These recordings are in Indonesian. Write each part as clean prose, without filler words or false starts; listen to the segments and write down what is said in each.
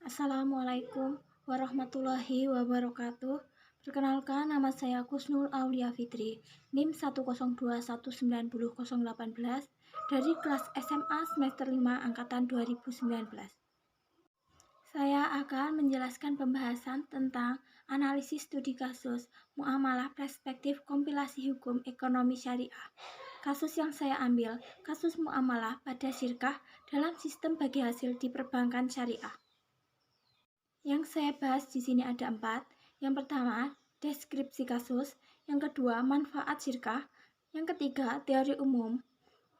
Assalamualaikum warahmatullahi wabarakatuh. Perkenalkan, nama saya Kusnul Aulia Fitri, NIM 102119018 dari kelas SMA semester 5 angkatan 2019. Saya akan menjelaskan pembahasan tentang analisis studi kasus muamalah perspektif kompilasi hukum ekonomi syariah. Kasus yang saya ambil, kasus muamalah pada syirkah dalam sistem bagi hasil di perbankan syariah. Yang saya bahas di sini ada 4. Yang pertama, deskripsi kasus. Yang kedua, manfaat syirkah. Yang ketiga, teori umum.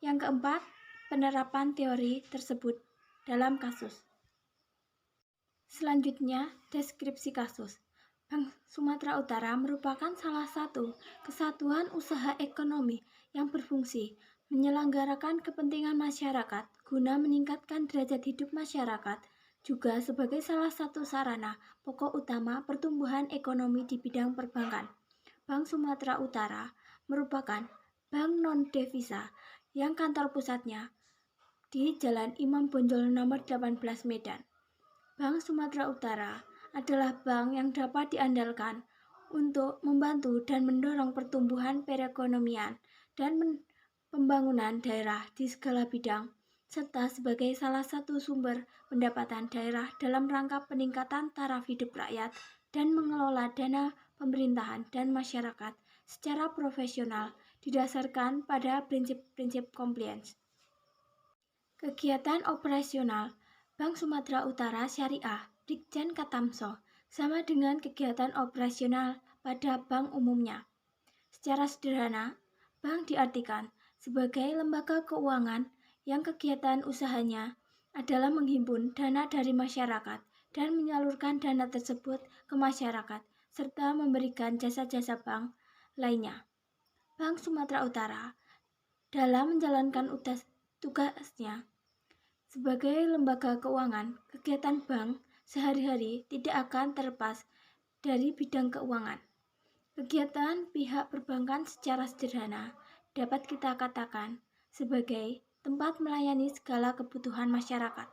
Yang keempat, penerapan teori tersebut dalam kasus. Selanjutnya, deskripsi kasus. Bank Sumatera Utara merupakan salah satu kesatuan usaha ekonomi yang berfungsi menyelenggarakan kepentingan masyarakat guna meningkatkan derajat hidup masyarakat, juga sebagai salah satu sarana pokok utama pertumbuhan ekonomi di bidang perbankan. Bank Sumatera Utara merupakan bank non-devisa yang kantor pusatnya di Jalan Imam Bonjol nomor 18 Medan. Bank Sumatera Utara adalah bank yang dapat diandalkan untuk membantu dan mendorong pertumbuhan perekonomian dan pembangunan daerah di segala bidang, serta sebagai salah satu sumber pendapatan daerah dalam rangka peningkatan taraf hidup rakyat dan mengelola dana pemerintahan dan masyarakat secara profesional didasarkan pada prinsip-prinsip compliance. Kegiatan operasional Bank Sumatera Utara Syariah Brigjen Katamso sama dengan kegiatan operasional pada bank umumnya. Secara sederhana, bank diartikan sebagai lembaga keuangan yang kegiatan usahanya adalah menghimpun dana dari masyarakat dan menyalurkan dana tersebut ke masyarakat serta memberikan jasa-jasa bank lainnya. Bank Sumatera Utara dalam menjalankan tugasnya sebagai lembaga keuangan, kegiatan bank sehari-hari tidak akan terlepas dari bidang keuangan. Kegiatan pihak perbankan secara sederhana dapat kita katakan sebagai tempat melayani segala kebutuhan masyarakat.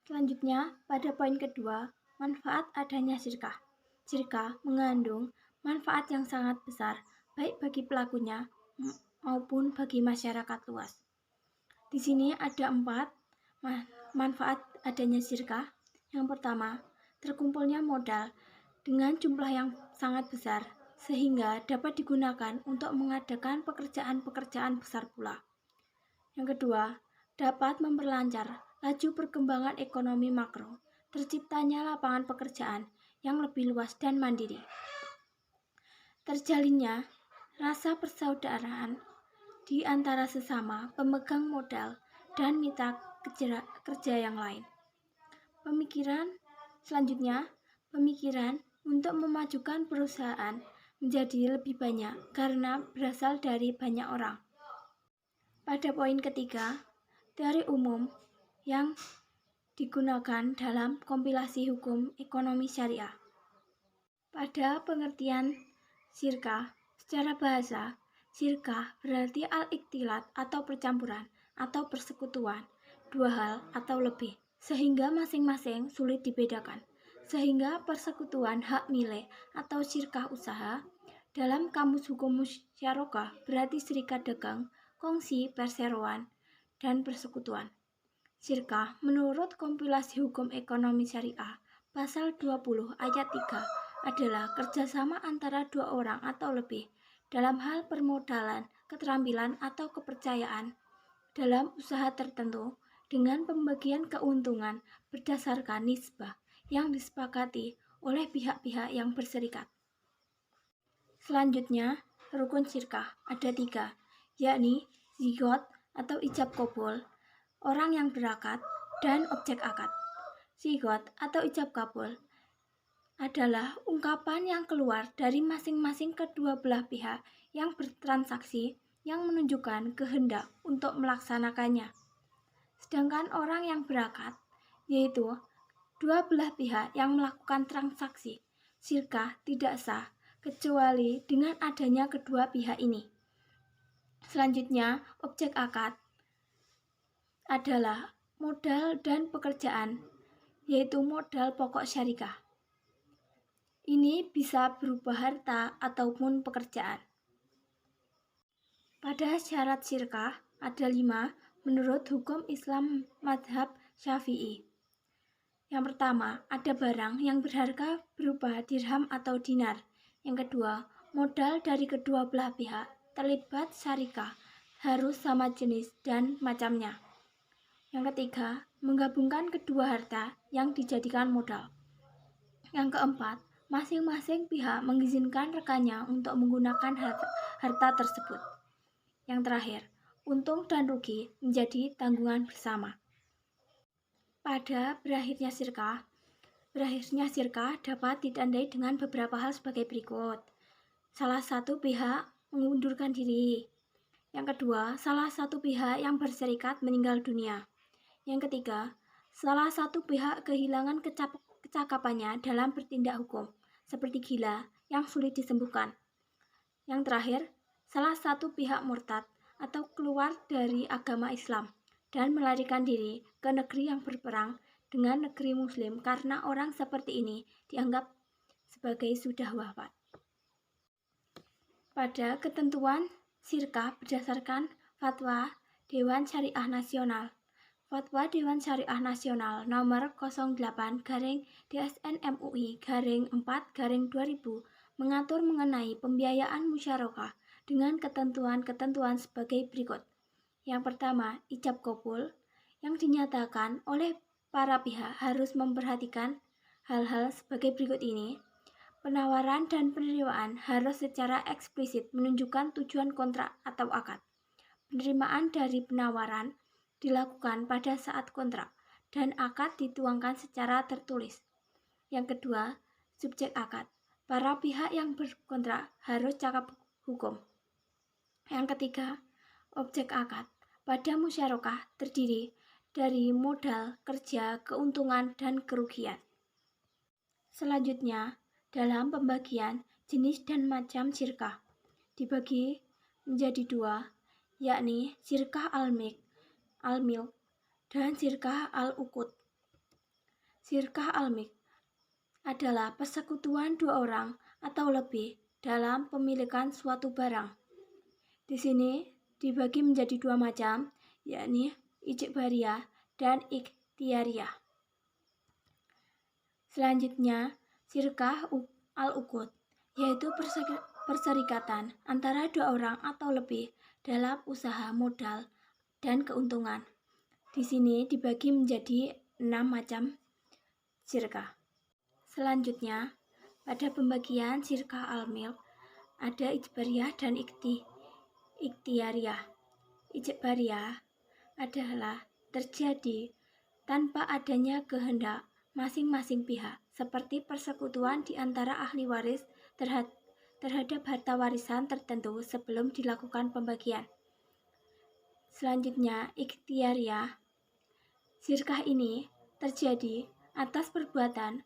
Selanjutnya, pada poin kedua, manfaat adanya syirkah. Syirkah mengandung manfaat yang sangat besar, baik bagi pelakunya maupun bagi masyarakat luas. Di sini ada 4 manfaat adanya syirkah. Yang pertama, terkumpulnya modal dengan jumlah yang sangat besar, sehingga dapat digunakan untuk mengadakan pekerjaan-pekerjaan besar pula. Yang kedua, dapat memperlancar laju perkembangan ekonomi makro, terciptanya lapangan pekerjaan yang lebih luas dan mandiri. Terjalinnya rasa persaudaraan di antara sesama pemegang modal dan mitra kerja yang lain. Pemikiran untuk memajukan perusahaan menjadi lebih banyak karena berasal dari banyak orang. Pada poin ketiga, teori umum yang digunakan dalam kompilasi hukum ekonomi syariah. Pada pengertian syirkah, secara bahasa, syirkah berarti al-ikhtilat atau percampuran atau persekutuan, dua hal atau lebih, sehingga masing-masing sulit dibedakan. Sehingga persekutuan hak milik atau syirkah usaha dalam kamus hukum musyarakah berarti serikat dagang, kongsi, perseroan, dan persekutuan. Syirkah menurut kompilasi hukum ekonomi syariah pasal 20 ayat 3 adalah kerjasama antara dua orang atau lebih dalam hal permodalan, keterampilan, atau kepercayaan dalam usaha tertentu dengan pembagian keuntungan berdasarkan nisbah yang disepakati oleh pihak-pihak yang berserikat. Selanjutnya, rukun syirkah ada 3, yakni zigot atau ijab kabul, orang yang berakad, dan objek akad. Zigot atau ijab kabul adalah ungkapan yang keluar dari masing-masing kedua belah pihak yang bertransaksi yang menunjukkan kehendak untuk melaksanakannya. Sedangkan orang yang berakad, yaitu dua belah pihak yang melakukan transaksi, syirkah tidak sah kecuali dengan adanya kedua pihak ini. Selanjutnya, objek akad adalah modal dan pekerjaan yaitu modal pokok syarikah. Ini bisa berupa harta ataupun pekerjaan. Pada syarat syirkah ada 5 menurut hukum Islam madhab Syafi'i. Yang pertama, ada barang yang berharga berupa dirham atau dinar. Yang kedua, modal dari kedua belah pihak terlibat syarikah harus sama jenis dan macamnya. Yang ketiga, menggabungkan kedua harta yang dijadikan modal. Yang keempat, masing-masing pihak mengizinkan rekannya untuk menggunakan harta tersebut. Yang terakhir, untung dan rugi menjadi tanggungan bersama. Pada berakhirnya syirkah dapat ditandai dengan beberapa hal sebagai berikut. Salah satu pihak mengundurkan diri. Yang kedua, salah satu pihak yang berserikat meninggal dunia. Yang ketiga, salah satu pihak kehilangan kecakapannya dalam bertindak hukum, seperti gila yang sulit disembuhkan. Yang terakhir, salah satu pihak murtad atau keluar dari agama Islam dan melarikan diri ke negeri yang berperang dengan negeri muslim karena orang seperti ini dianggap sebagai sudah wafat. Pada ketentuan syirkah berdasarkan Fatwa Dewan Syariah Nasional. Fatwa Dewan Syariah Nasional nomor 08-DSN-MUI-4-2000 mengatur mengenai pembiayaan musyarakah dengan ketentuan-ketentuan sebagai berikut. Yang pertama, ijab kabul, yang dinyatakan oleh para pihak harus memperhatikan hal-hal sebagai berikut ini. Penawaran dan penerimaan harus secara eksplisit menunjukkan tujuan kontrak atau akad. Penerimaan dari penawaran dilakukan pada saat kontrak dan akad dituangkan secara tertulis. Yang kedua, subjek akad. Para pihak yang berkontrak harus cakap hukum. Yang ketiga, objek akad. Pada musyarakah terdiri dari modal, kerja, keuntungan, dan kerugian. Selanjutnya, dalam pembagian jenis dan macam syirkah dibagi menjadi 2, yakni syirkah al-milk dan syirkah al-uqud. Syirkah al-milk adalah persekutuan 2 orang atau lebih dalam pemilikan suatu barang. Di sini dibagi menjadi 2 macam, yakni ijbariyah dan ikhtiariyah. Selanjutnya, syirkah al-uqud, yaitu perserikatan antara 2 orang atau lebih dalam usaha modal dan keuntungan. Di sini dibagi menjadi 6 macam syirkah. Selanjutnya, pada pembagian syirkah al-milk ada ijbariyah dan ikhtiariyah. Ijbariyah adalah terjadi tanpa adanya kehendak masing-masing pihak, seperti persekutuan di antara ahli waris terhadap harta warisan tertentu sebelum dilakukan pembagian. Selanjutnya, ikhtiariyah. Syirkah ini terjadi atas perbuatan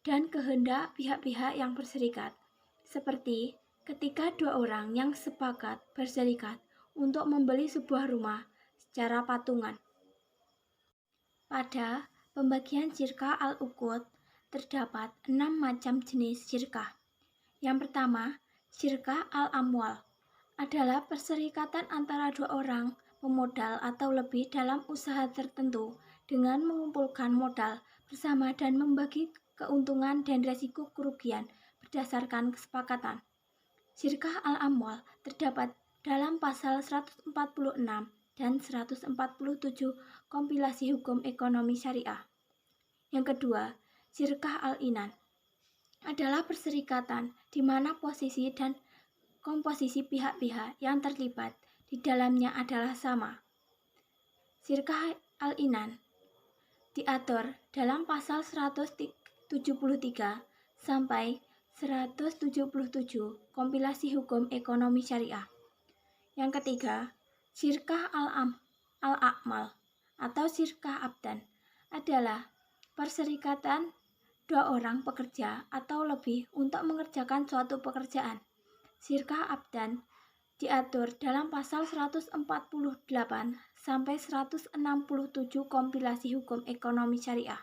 dan kehendak pihak-pihak yang berserikat, seperti ketika 2 orang yang sepakat berserikat untuk membeli sebuah rumah secara patungan. Pada pembagian syirkah al-uqud terdapat 6 macam jenis syirkah. Yang pertama, syirkah al-amwal adalah perserikatan antara 2 orang pemodal atau lebih dalam usaha tertentu dengan mengumpulkan modal bersama dan membagi keuntungan dan resiko kerugian berdasarkan kesepakatan. Syirkah al-amwal terdapat dalam pasal 146 dan 147 kompilasi hukum ekonomi syariah. Yang kedua, syirkah al-inan adalah perserikatan di mana posisi dan komposisi pihak-pihak yang terlibat di dalamnya adalah sama. Syirkah al-inan diatur dalam pasal 173 sampai 177 kompilasi hukum ekonomi syariah. Yang ketiga, syirkah al-a'mal atau syirkah abdan adalah perserikatan 2 orang pekerja atau lebih untuk mengerjakan suatu pekerjaan. Syirkah abdan diatur dalam pasal 148 sampai 167 kompilasi hukum ekonomi syariah.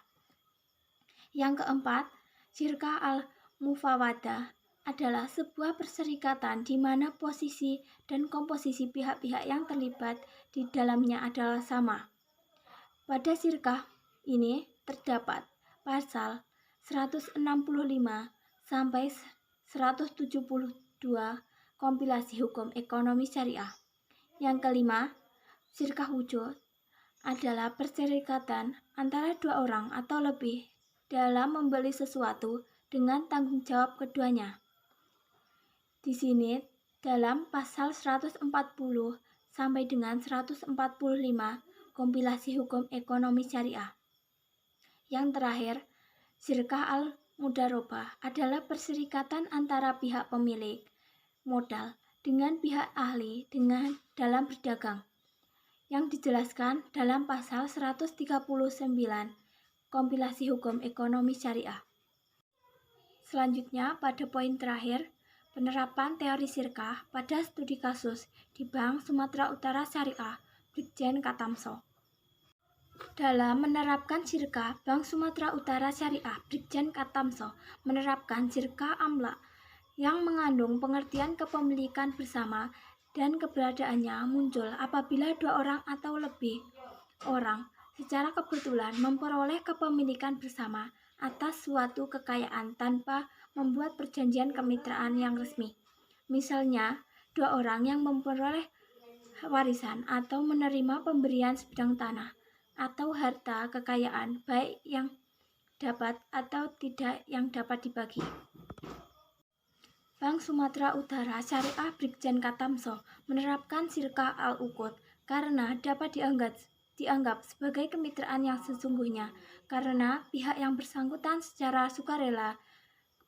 Yang keempat, syirkah al-mufawadah adalah sebuah perserikatan di mana posisi dan komposisi pihak-pihak yang terlibat di dalamnya adalah sama. Pada syirkah ini terdapat pasal 165 sampai 172 kompilasi hukum ekonomi syariah. Yang kelima, syirkah wujud adalah perserikatan antara dua orang atau lebih dalam membeli sesuatu dengan tanggung jawab keduanya. Di sini dalam pasal 140 sampai dengan 145 kompilasi hukum ekonomi syariah. Yang terakhir, syirkah al-mudarobah adalah perserikatan antara pihak pemilik modal dengan pihak ahli dalam berdagang, yang dijelaskan dalam pasal 139 kompilasi hukum ekonomi syariah. Selanjutnya, pada poin terakhir, penerapan teori syirkah pada studi kasus di Bank Sumatera Utara Syariah, Brigjen Katamso. Dalam menerapkan syirkah, Bank Sumatera Utara Syariah, Brigjen Katamso menerapkan syirkah amla yang mengandung pengertian kepemilikan bersama dan keberadaannya muncul apabila dua orang atau lebih orang secara kebetulan memperoleh kepemilikan bersama atas suatu kekayaan tanpa membuat perjanjian kemitraan yang resmi. Misalnya, dua orang yang memperoleh warisan atau menerima pemberian sebidang tanah atau harta kekayaan baik yang dapat atau tidak yang dapat dibagi. Bank Sumatera Utara Syariah Brigjen Katamso menerapkan syirkah al-uqud karena dapat dianggap sebagai kemitraan yang sesungguhnya karena pihak yang bersangkutan secara sukarela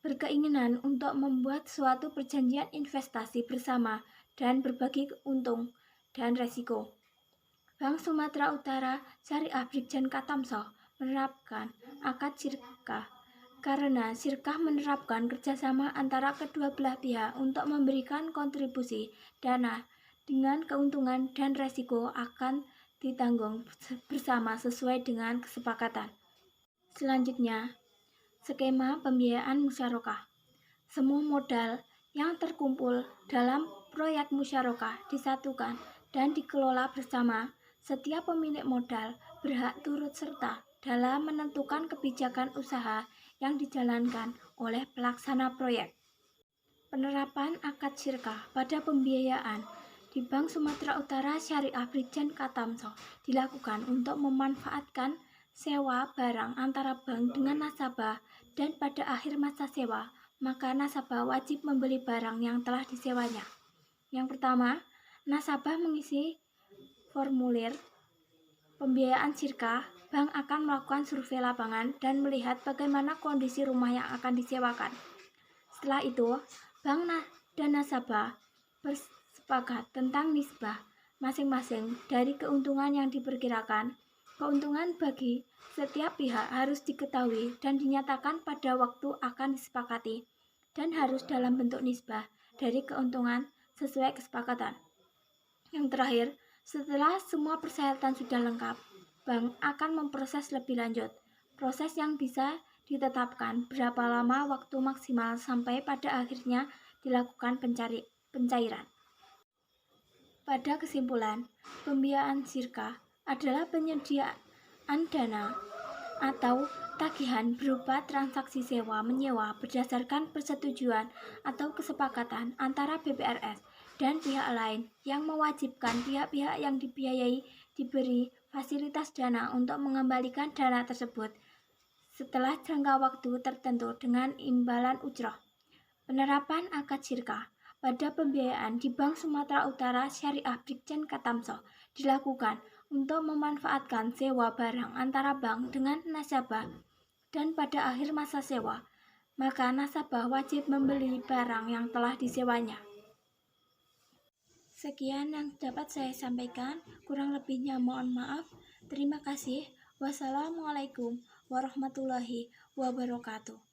berkeinginan untuk membuat suatu perjanjian investasi bersama dan berbagi untung dan resiko. Bank Sumatera Utara Syariah Brigjen Katamso menerapkan akad syirkah karena syirkah menerapkan kerjasama antara kedua belah pihak untuk memberikan kontribusi dana dengan keuntungan dan resiko akan ditanggung bersama sesuai dengan kesepakatan. Selanjutnya, skema pembiayaan musyarakah. Semua modal yang terkumpul dalam proyek musyarakah disatukan dan dikelola bersama. Setiap pemilik modal berhak turut serta dalam menentukan kebijakan usaha yang dijalankan oleh pelaksana proyek. Penerapan akad syirkah pada pembiayaan di Bank Sumatera Utara Syariah Brigjen Katamso dilakukan untuk memanfaatkan sewa barang antara bank dengan nasabah, dan pada akhir masa sewa, maka nasabah wajib membeli barang yang telah disewanya. Yang pertama, nasabah mengisi formulir pembiayaan syirkah. Bank akan melakukan survei lapangan dan melihat bagaimana kondisi rumah yang akan disewakan. Setelah itu, bank dan nasabah bersepakat tentang nisbah masing-masing dari keuntungan yang diperkirakan. Keuntungan bagi setiap pihak harus diketahui dan dinyatakan pada waktu akan disepakati, dan harus dalam bentuk nisbah dari keuntungan sesuai kesepakatan. Yang terakhir, setelah semua persyaratan sudah lengkap, bank akan memproses lebih lanjut. Proses yang bisa ditetapkan berapa lama waktu maksimal sampai pada akhirnya dilakukan pencairan. Pada kesimpulan, pembiayaan syirkah adalah penyediaan dana atau tagihan berupa transaksi sewa-menyewa berdasarkan persetujuan atau kesepakatan antara BPRS dan pihak lain yang mewajibkan pihak-pihak yang dibiayai diberi fasilitas dana untuk mengembalikan dana tersebut setelah jangka waktu tertentu dengan imbalan ujrah. Penerapan akad syirkah pada pembiayaan di Bank Sumatera Utara Syariah Brigjen Katamso dilakukan untuk memanfaatkan sewa barang antara bank dengan nasabah, dan pada akhir masa sewa, maka nasabah wajib membeli barang yang telah disewanya. Sekian yang dapat saya sampaikan, kurang lebihnya mohon maaf. Terima kasih. Wassalamualaikum warahmatullahi wabarakatuh.